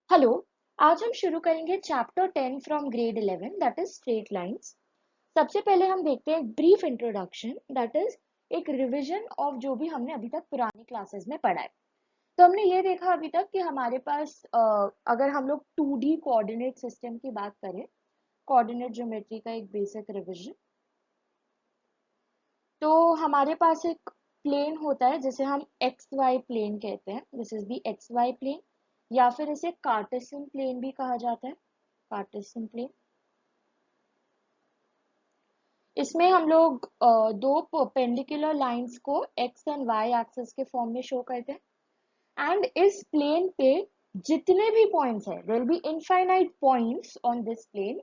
Hello. आज हम शुरू करेंगे chapter 10 from grade 11 that is straight lines. सबसे पहले हम देखते हैं एक ब्रीफ इंट्रोडक्शन दैट इज एक रिवीजन ऑफ जो भी हमने अभी तक पुरानी क्लासेस में पढ़ा है। तो हमने ये देखा अभी तक कि हमारे पास अगर हम लोग 2D कोऑर्डिनेट सिस्टम की बात करें, कोऑर्डिनेट ज्योमेट्री का एक बेसिक रिवीजन। तो हमारे पास एक प्लेन होता है जिसे हम एक्स वाई प्लेन कहते हैं, this is the X Y plane, या फिर इसे कार्टेशियन प्लेन भी कहा जाता है, कार्टेशियन प्लेन। इसमें हम लोग दो परपेंडिकुलर लाइंस को एक्स एंड वाई एक्सिस के फॉर्म में शो करते हैं। एंड इस प्लेन पे जितने भी पॉइंट्स हैं, there will be infinite points on this plane.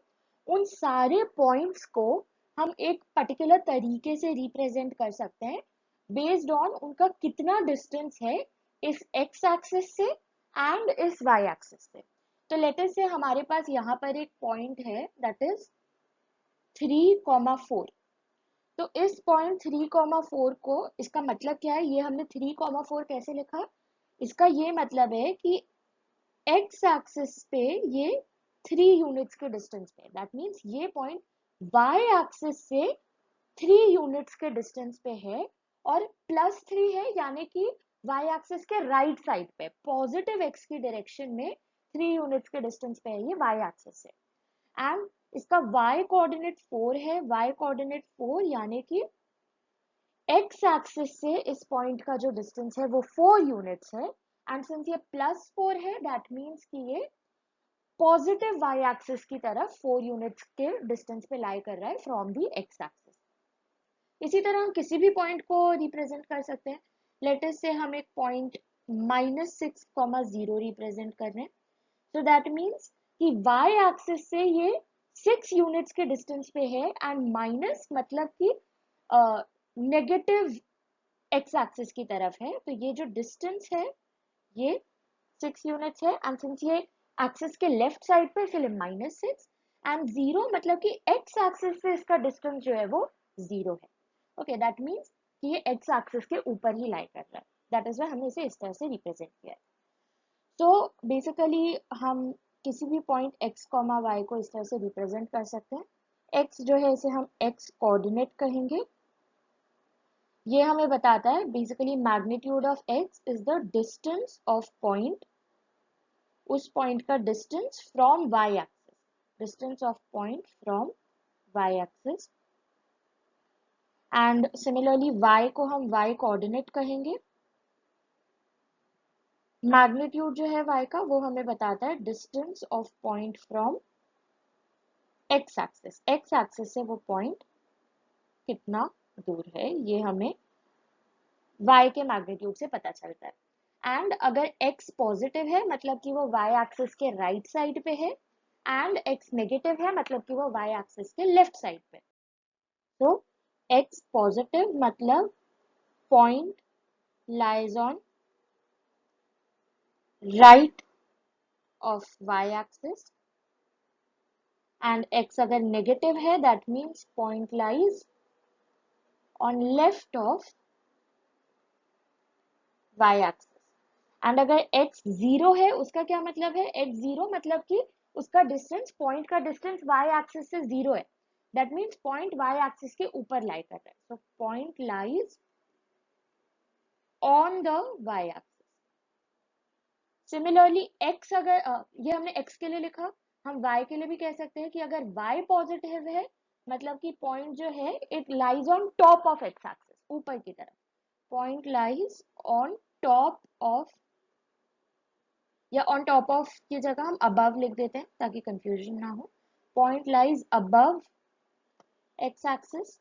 उन सारे पॉइंट्स को हम एक पर्टिकुलर तरीके से रिप्रेजेंट कर सकते हैं बेस्ड ऑन उनका कितना डिस्टेंस है इस एक्स एक्सिस से एंड इस वाई एक्सिस से। तो लेट अस से हमारे पास यहाँ पर एक पॉइंट है दैट इज 3,4। तो इस पॉइंट 3,4 को, इसका मतलब क्या है, ये हमने 3,4 कैसे लिखा, इसका ये मतलब है कि एक्स एक्सिस पे ये 3 यूनिट्स के डिस्टेंस पे, दैट मीन्स ये पॉइंट वाई एक्सिस से 3 यूनिट्स के डिस्टेंस पे है और +3 है, यानी कि वाई एक्सिस के राइट साइड पे पॉजिटिव एक्स की डायरेक्शन में 3 यूनिट्स के डिस्टेंस पे है ये वाई एक्सिस से। एंड इसका y कोऑर्डिनेट 4 है, y कोऑर्डिनेट 4 यानी कि x एक्सिस से इस पॉइंट का जो डिस्टेंस है वो 4 यूनिट्स है। एंड सिंस ये +4 है दैट मीन्स कि ये पॉजिटिव y एक्सिस की तरफ 4 यूनिट्स के डिस्टेंस पे लाई कर रहा है फ्रॉम दी x एक्सिस। इसी तरह हम किसी भी पॉइंट को रिप्रेजेंट कर सकते हैं। लेट अस से हम एक पॉइंट -6,0 रिप्रेजेंट कर रहे हैं। So that means कि y एक्सिस से ये 6 यूनिट्स के डिस्टेंस पे है एंड माइनस मतलब कि नेगेटिव x एक्सिस की तरफ है। तो ये जो डिस्टेंस है ये 6 यूनिट्स है एंड सिंस ये एक्सिस के लेफ्ट साइड पे इसलिए -6 एंड 0 मतलब कि x एक्सिस से इसका डिस्टेंस जो है वो 0 है। ओके, दैट मीन्स कि ये x एक्सिस के ऊपर ही लाई कर रहा है, दैट इज वाई हमने इसे इस तरह से रिप्रेजेंट किया है। तो बेसिकली हम किसी भी पॉइंट x, y को इस तरह से रिप्रेजेंट कर सकते हैं। x जो है इसे हम x कोऑर्डिनेट कहेंगे। ये हमें बताता है basically magnitude of x is the distance of point, उस पॉइंट का distance from y axis, distance of point from y axis. And similarly y को हम y कोऑर्डिनेट कहेंगे। मैग्नीट्यूड जो है y का वो हमें बताता है distance of point from x axis, x axis से वो पॉइंट कितना दूर है ये हमें y के मैग्नीट्यूड से पता चलता है। एंड अगर x पॉजिटिव है मतलब कि वो y एक्सिस के राइट साइड पे है एंड x नेगेटिव है मतलब कि वो y एक्सिस के लेफ्ट साइड पे। तो x पॉजिटिव मतलब point lies on right of y axis and x अगर नेगेटिव है that means point lies on left of y axis. And अगर x 0 है उसका क्या मतलब है, x 0 मतलब कि उसका डिस्टेंस, पॉइंट का डिस्टेंस y एक्सिस से 0 है, that means point y axis के ऊपर लाई कर रहा है। So point lies on the y axis. Similarly x अगर ये हमने x के लिए लिखा, हम y के लिए भी कह सकते हैं कि अगर y पॉजिटिव है मतलब कि पॉइंट जो है it lies on top of x axis, ऊपर की तरफ, point lies on top of, या ऑन टॉप ऑफ की जगह हम अबव लिख देते हैं ताकि कंफ्यूजन ना हो। Point lies above x axis.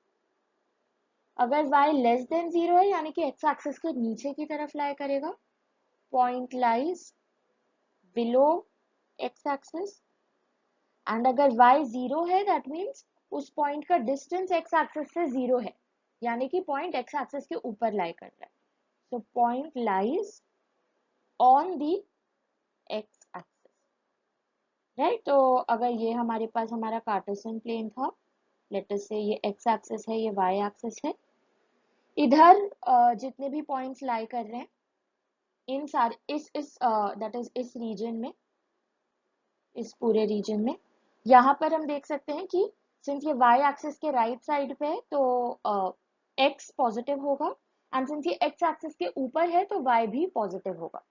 अगर y लेस देन 0 है यानी कि एक्स एक्सिस के नीचे की तरफ लाई करेगा, point lies below x axis. And अगर y 0 है दैट मीन्स उस पॉइंट का डिस्टेंस एक्स एक्सिस से 0 है, यानी कि पॉइंट एक्स एक्सिस के ऊपर लाई कर रहा है। So point lies on the x axis, right. तो अगर ये हमारे पास हमारा कार्टेशियन प्लेन था, लेट अस से ये x एक्सिस है, ये y एक्सिस है, इधर जितने भी पॉइंट्स लाई कर रहे हैं इन सारे इस दैट इज इस रीजन में इस पूरे रीजन में। यहाँ पर हम देख सकते हैं कि सिंस ये y एक्सिस के राइट साइड पे है तो x पॉजिटिव होगा, एंड सिंस ये x एक्सिस के ऊपर है तो y भी पॉजिटिव होगा।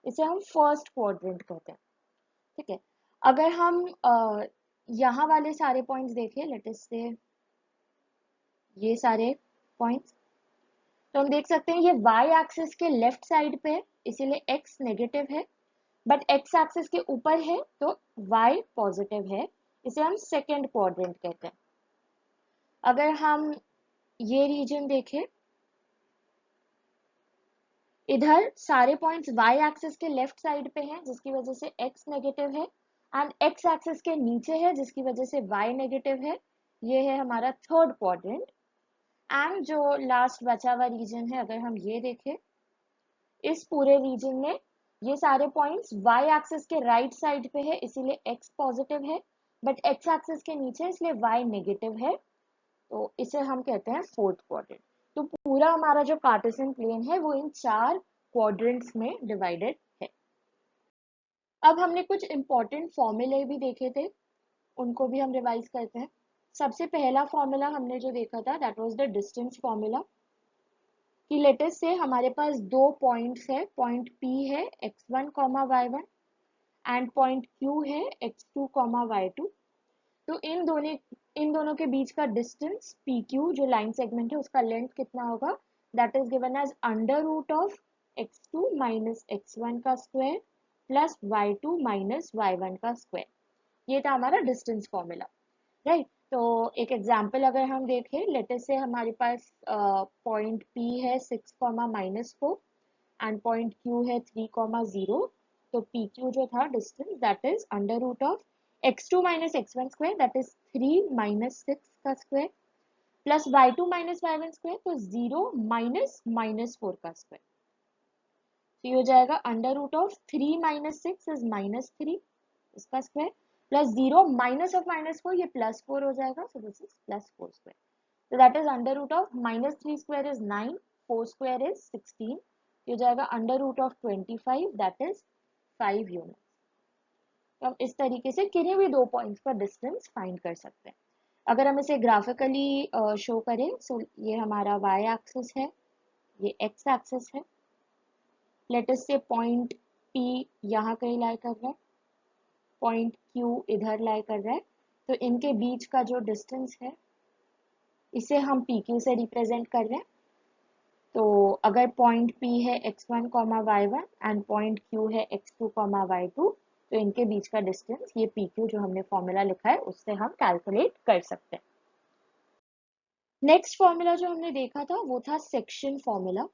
इसे हम फर्स्ट क्वाड्रेंट कहते हैं। ठीक है, अगर हम यहाँ वाले सारे पॉइंट्स देखें, लेट अस से ये सारे पॉइंट्स, तो हम देख सकते हैं ये y एक्सिस के लेफ्ट साइड पे है, इसीलिए x नेगेटिव है, बट x एक्सिस के ऊपर है तो y पॉजिटिव है, इसे हम सेकेंड क्वाड्रेंट कहते हैं। अगर हम ये रीजन देखें, इधर सारे पॉइंट्स y एक्सिस के लेफ्ट साइड पे हैं जिसकी वजह से x नेगेटिव है, एंड x एक्सिस के नीचे है जिसकी वजह से y नेगेटिव है। ये है हमारा थर्ड क्वाड्रेंट। एंड जो लास्ट बचा हुआ रीजन है, अगर हम ये देखें, इस पूरे रीजन में ये सारे पॉइंट्स y एक्सिस के राइट साइड पे है इसीलिए x पॉजिटिव है, बट x एक्सिस के नीचे इसलिए y नेगेटिव है, तो इसे हम कहते हैं फोर्थ क्वाड्रेंट। तो पूरा हमारा जो कार्टेशियन प्लेन है वो इन 4 क्वाड्रेंट्स में डिवाइडेड है। अब हमने कुछ इंपॉर्टेंट फॉर्मूले भी देखे थे, उनको भी हम रिवाइज करते हैं। सबसे पहला फॉर्मूला हमने जो देखा था that was the distance formula, कि लेटेस्ट से हमारे पास दो पॉइंट्स है, पॉइंट P है x1, y1 and point Q है x2, y2। तो इन दोनों के बीच का डिस्टेंस PQ जो लाइन सेगमेंट है उसका लेंथ कितना होगा, that is given as under root of x2 minus x1 का square plus y2 minus y1 का स्क्वायर। ये था हमारा डिस्टेंस फॉर्मूला, राइट। तो एक एग्जांपल अगर हम देखें, लेटेस्ट से हमारे पास पॉइंट P है 6, -4 एंड पॉइंट Q है 3, 0। तो PQ जो था distance that is under root of x2 minus x1 square that is 3 minus 6 का square plus y2 minus y1 square, तो 0 माइनस -4 का स्क्वायर। तो ये हो जाएगा under root of 3 minus 6 is -3 इसका स्क्वायर प्लस 0 माइनस ऑफ -4 ये +4 हो जाएगा, so this is +4 square. So that is under root of -3 square is 9, 4 square is 16. ये हो जाएगा under root of 25 that is 5 units. तो हम इस तरीके से किन्हीं भी दो पॉइंट्स का डिस्टेंस फाइंड कर सकते हैं। अगर हम इसे ग्राफिकली शो करें, सो ये हमारा y एक्सिस है, ये x एक्सिस है। लेट अस से पॉइंट P यहाँ कहीं लाई कर रहा है, पॉइंट Q इधर लाई कर रहा है, तो इनके बीच का जो डिस्टेंस है इसे हम PQ से रिप्रेजेंट कर रहे हैं। तो अगर पॉइंट P है x1, y1 and point Q है x2, y2, तो इनके बीच का डिस्टेंस ये PQ जो हमने फॉर्मूला लिखा है उससे हम कैलकुलेट कर सकते हैं। नेक्स्ट फॉर्मूला जो हमने देखा था वो था section formula.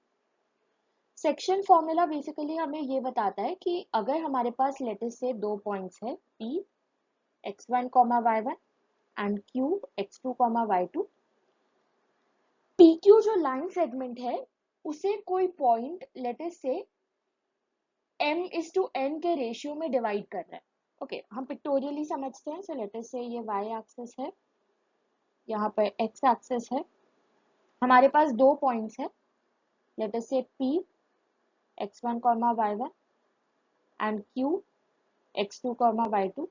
Section formula basically हमें ये बताता है कि अगर हमारे पास लेटेस्ट से दो पॉइंट्स है P x1, y1 and Q x2, y2, PQ जो लाइन सेगमेंट है उसे कोई पॉइंट लेटेस्ट से m/n के रेशियो में डिवाइड कर रहा है। ओके, हम पिक्टोरियली समझते हैं। सो लेटेस्ट से ये y एक्सिस है, यहाँ पर x एक्सिस है, हमारे पास दो पॉइंट्स है, लेटेस्ट से P x1, y1 and Q x2, y2।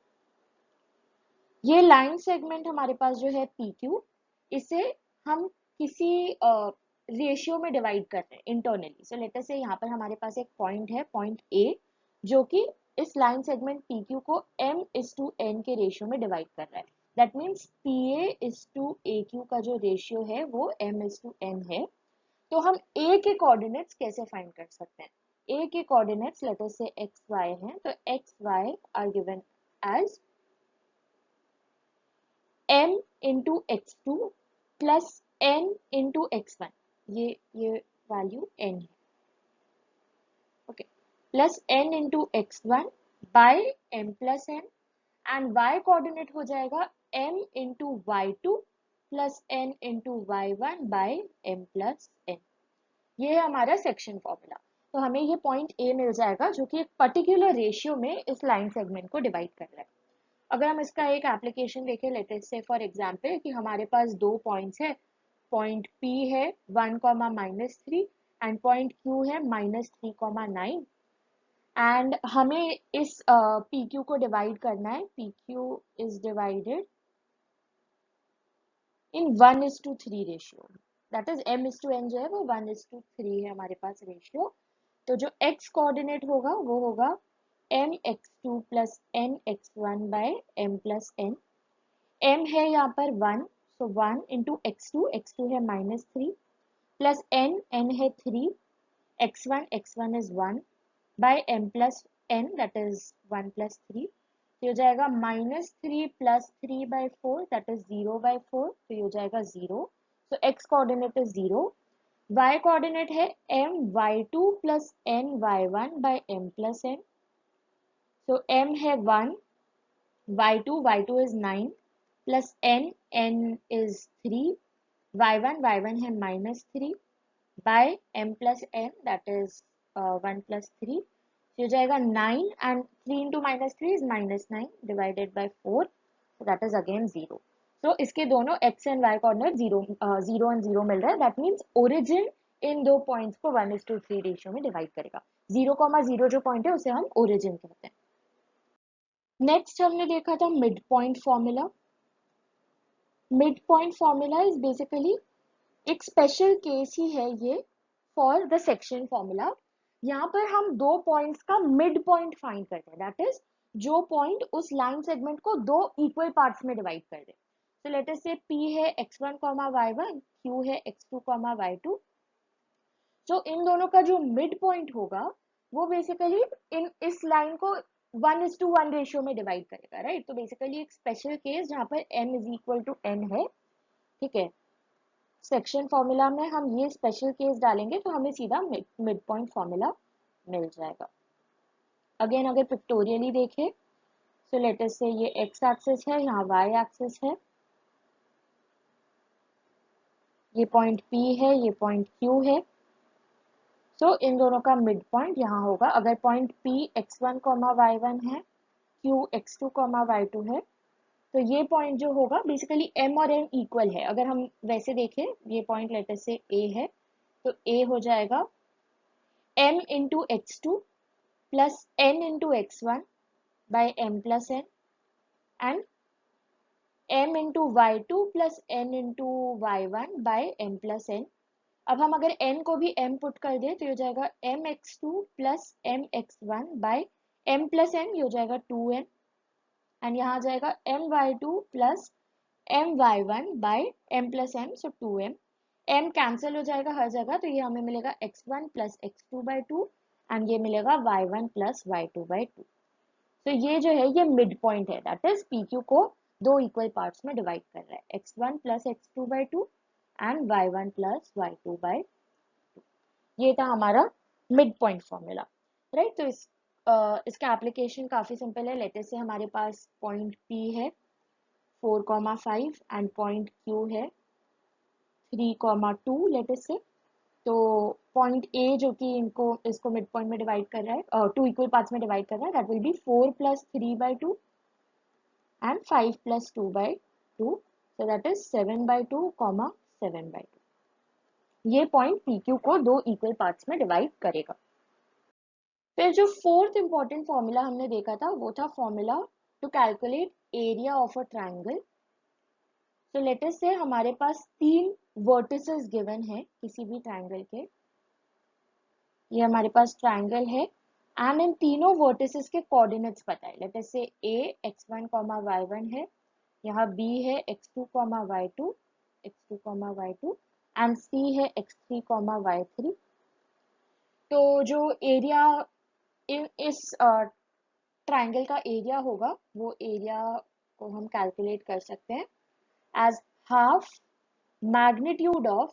ये लाइन सेगमेंट हमारे पास जो है PQ, इसे हम किसी रेशियो में डिवाइड कर रहे हैं इंटरनली। सो लेट अस से यहाँ पर हमारे पास एक पॉइंट है, पॉइंट A, जो कि इस लाइन सेगमेंट PQ को m/n के रेशियो में डिवाइड कर रहा है। दैट मीन्स PA/AQ का जो रेशियो है वो m/n है। तो हम A के कोऑर्डिनेट्स कैसे फाइंड कर सकते हैं? A के कोऑर्डिनेट्स लेट अस से xy हैं, तो xy are given as m into x2 plus n into x1, ये वैल्यू n है, okay, plus n into x1 by m plus n, and y coordinate हो जाएगा m into y2 plus n into y1 by m plus n। ये है हमारा section formula. तो हमें ये पॉइंट A मिल जाएगा जो कि एक पर्टिकुलर रेशियो में इस लाइन सेगमेंट को डिवाइड कर रहा है। अगर हम इसका एक एप्लीकेशन देखें, लेट अस से फॉर एग्जांपल कि हमारे पास दो पॉइंट्स है, पॉइंट P है 1, -3 एंड पॉइंट Q है -3, 9। एंड हमें इस पी क्यू को डिवाइड करना है. P Q is divided in 1:3 ratio. That is m:n जो है वो 1:3 है हमारे पास रेशियो. तो जो x कोऑर्डिनेट होगा वो होगा mx2 plus nx1 by m plus n. m है यहाँ पर 1, सो 1 इंटू x2 है -3 प्लस n है 3, x1 is 1 by m plus n that is 1 plus 3. तो ये हो जाएगा -3 प्लस 3/4 दैट इज 0/4. तो ये हो जाएगा 0. So x coordinate is 0. y coordinate है my2 plus ny1 by m plus n. So m है 1, y2 is 9 plus n is 3, y1 है -3 by m plus n that is 1 plus 3. हो जाएगा 9 and 3 into -3 is -9 divided by 4. So that is again 0. So इसके दोनों x and y coordinate 0 and 0 मिल रहा है. That means origin इन दो points को 1:3 रेशियो में डिवाइड करेगा. 0,0 जो पॉइंट है उसे हम ओरिजिन कहते हैं. नेक्स्ट हमने देखा था mid point formula. Mid point formula is basically एक स्पेशल केस ही है ये फॉर द सेक्शन फॉर्मूला. यहाँ पर हम दो पॉइंट्स का मिड पॉइंट फाइंड करते हैं. दैट इज जो पॉइंट उस लाइन सेगमेंट को दो इक्वल पार्ट्स में डिवाइड कर दे. सो लेट अस से P है x1, y1, Q है x2, y2. सो इन दोनों का जो मिड पॉइंट होगा वो बेसिकली इस लाइन को 1:1 रेशियो में डिवाइड करेगा. राइट. तो बेसिकली एक स्पेशल केस जहाँ पर m is equal to n है. ठीक है. सेक्शन फॉर्मूला में हम ये स्पेशल केस डालेंगे तो हमें सीधा मिड पॉइंट फॉर्मूला मिल जाएगा. अगेन अगर पिक्टोरियली देखें सो लेट अस से ये x एक्सिस है, यहाँ y एक्सिस है, ये पॉइंट P है, ये पॉइंट Q है. सो इन दोनों का मिड पॉइंट यहाँ होगा. अगर पॉइंट P x1, y1 है, Q x2, y2 है, तो ये पॉइंट जो होगा बेसिकली m और n इक्वल है. अगर हम वैसे देखें ये पॉइंट लेटर से A है तो A हो जाएगा m into x2 plus n into x1 by m plus n and m into y2 plus n into y1 by m plus n. अब हम अगर n को भी m पुट कर दें तो ये हो जाएगा mx2 plus mx1 by m plus n. ये हो जाएगा 2m एंड यहाँ आ जाएगा my2 plus my1 by m plus m. So 2m. m cancel हो जाएगा हर जगह तो ये हमें मिलेगा x1 plus x2 by 2 and ये मिलेगा y1 प्लस y2 बाई 2. तो ये जो है ये मिड पॉइंट है. दैट इज PQ को दो इक्वल पार्ट्स में डिवाइड कर रहा है. x1 plus x2 by 2 and y1 plus y2 by 2. ये था हमारा मिड पॉइंट फॉर्मूला. राइट. तो इसका एप्लीकेशन काफी सिंपल है. लेट अस से हमारे पास पॉइंट P है 4,5 एंड पॉइंट Q है 3,2 लेट अस से. तो पॉइंट A जो कि इसको मिड पॉइंट में डिवाइड कर रहा है, टू इक्वल पार्ट्स में डिवाइड कर रहा है, that will be 4 plus 3/2 and 5 plus 2/2. So that is 7/2, 7/2. ये पॉइंट PQ को दो इक्वल पार्ट्स में डिवाइड करेगा. फिर जो फोर्थ इंपॉर्टेंट फॉर्मूला हमने देखा था वो था formula to calculate area of a triangle. तो लेट अस से हमारे पास तीन वर्टिसेस गिवन है किसी भी ट्राइंगल के. ये हमारे पास ट्राइंगल है एंड इन तीनों वर्टिसेस के कोऑर्डिनेट्स पता है. लेट अस से A x1, y1 है, यहाँ B है x2, y2, x2, y2 and C है x3, y3. तो जो एरिया इस ट्राइंगल का एरिया होगा वो एरिया को हम कैलकुलेट कर सकते हैं as half magnitude of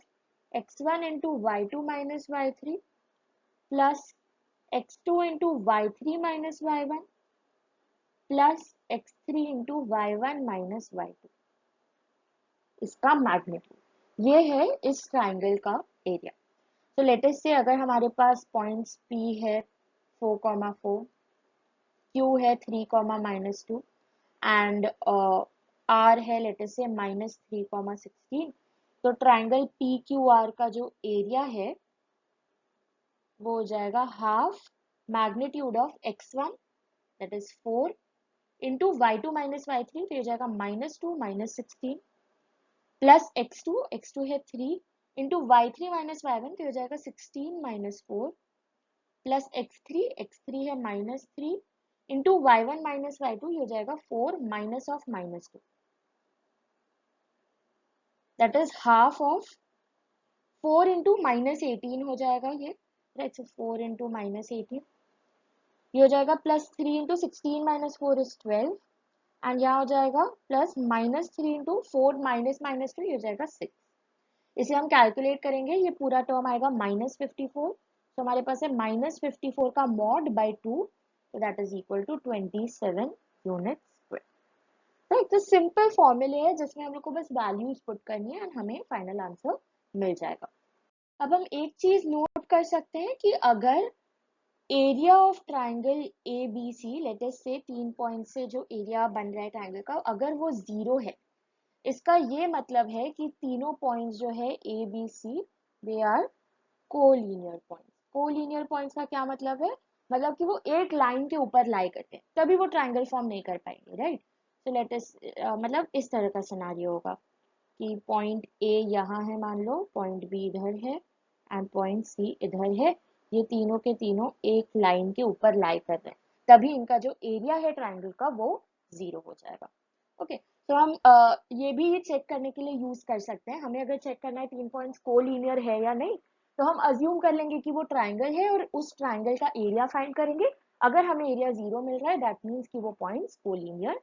x1 into y2 minus y3 plus x2 into y3 minus y1 plus x3 into y1 minus y2. इसका मैग्नीट्यूड ये है इस ट्राइंगल का एरिया. तो लेट अस से अगर हमारे पास पॉइंट्स P है 4,4, Q है 3, -2 एंड R है लेट अस से -3, 16. तो ट्राइंगल PQR का जो एरिया है वो हो जाएगा half magnitude of x1 that is 4 into y2 minus y3, तो ये जाएगा -2 -16 प्लस x2 है 3 इंटू y3 माइनस y1, तो ये जाएगा 16 - 4 प्लस x3 है -3 इंटू y1 माइनस y2, ये हो जाएगा 4 minus of -2, that is half of 4 into -18 हो जाएगा ये, राइट। सो 4 इंटू -18 ये हो जाएगा प्लस 3 इंटू 16 - 4 इज 12 एंड यहाँ हो जाएगा प्लस -3 इंटू 4 -2, ये हो जाएगा 6। इसे हम कैलकुलेट करेंगे, ये पूरा टर्म आएगा -54, तो हमारे पास है -54 का मॉड बाई 2, तो that is equal to 27 unit square, right. तो सिंपल फॉर्मूले है जिसमें हम लोग को बस वैल्यूज पुट करनी है एंड हमें फाइनल आंसर मिल जाएगा। अब हम एक चीज नोट कर सकते हैं कि अगर area of triangle A B C, let us say 3 point से जो एरिया बन रहा है ट्राइंगल का, अगर वो 0 है, इसका ये मतलब है कि तीनों पॉइंट्स जो है A B C they are collinear points. Collinear points का क्या मतलब है? मतलब कि वो एक लाइन के ऊपर लाई करते हैं, तभी वो ट्राइंगल फॉर्म नहीं कर पाएंगे, राइट। तो लेट अस मतलब इस तरह का सिनेरियो होगा कि पॉइंट ए यहाँ है, मान लो पॉइंट बी इधर है एंड पॉइंट सी इधर है, ये तीनों के तीनों एक लाइन के ऊपर लाई कर रहे हैं, तभी इनका जो एरिया है ट्राइंगल का वो 0 हो जाएगा। ओके, तो हम ये भी चेक करने के लिए यूज कर सकते हैं। हमें अगर चेक करना है 3 पॉइंट्स कोलिनियर है या नहीं, तो हम अज्यूम कर लेंगे कि वो ट्राइंगल है और उस ट्राइंगल का एरिया फाइंड करेंगे। अगर हमें एरिया 0 मिल रहा है, दैट मीन्स कि वो पॉइंट्स कोलिनियर